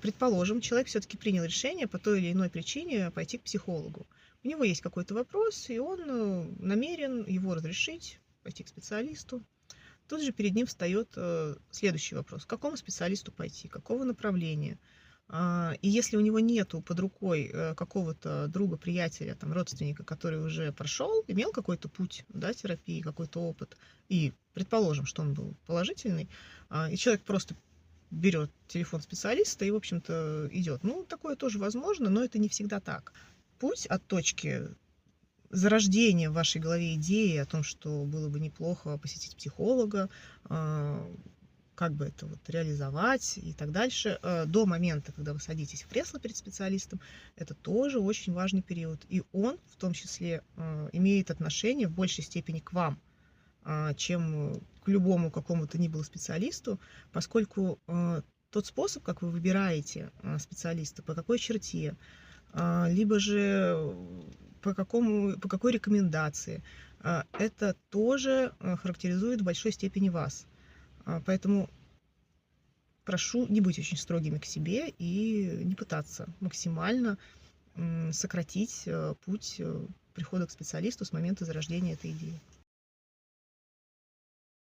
Предположим, человек все-таки принял решение по той или иной причине пойти к психологу. У него есть какой-то вопрос, и он намерен его разрешить, пойти к специалисту. Тут же перед ним встает следующий вопрос: к какому специалисту пойти, какого направления. И если у него нету под рукой какого-то друга, приятеля, там, родственника, который уже прошел, имел какой-то путь, да, терапии, какой-то опыт, и предположим, что он был положительный, и человек просто берет телефон специалиста и, в общем-то, идет. Ну, такое тоже возможно, но это не всегда так. Путь от точки зарождения в вашей голове идеи о том, что было бы неплохо посетить психолога, как бы это вот реализовать и так дальше, до момента, когда вы садитесь в кресло перед специалистом, это тоже очень важный период. И он, в том числе, имеет отношение в большей степени к вам, чем к любому какому-то ни было специалисту, поскольку тот способ, как вы выбираете специалиста, по какой черте, либо же по какой рекомендации, это тоже характеризует в большой степени вас. Поэтому прошу не быть очень строгими к себе и не пытаться максимально сократить путь прихода к специалисту с момента зарождения этой идеи.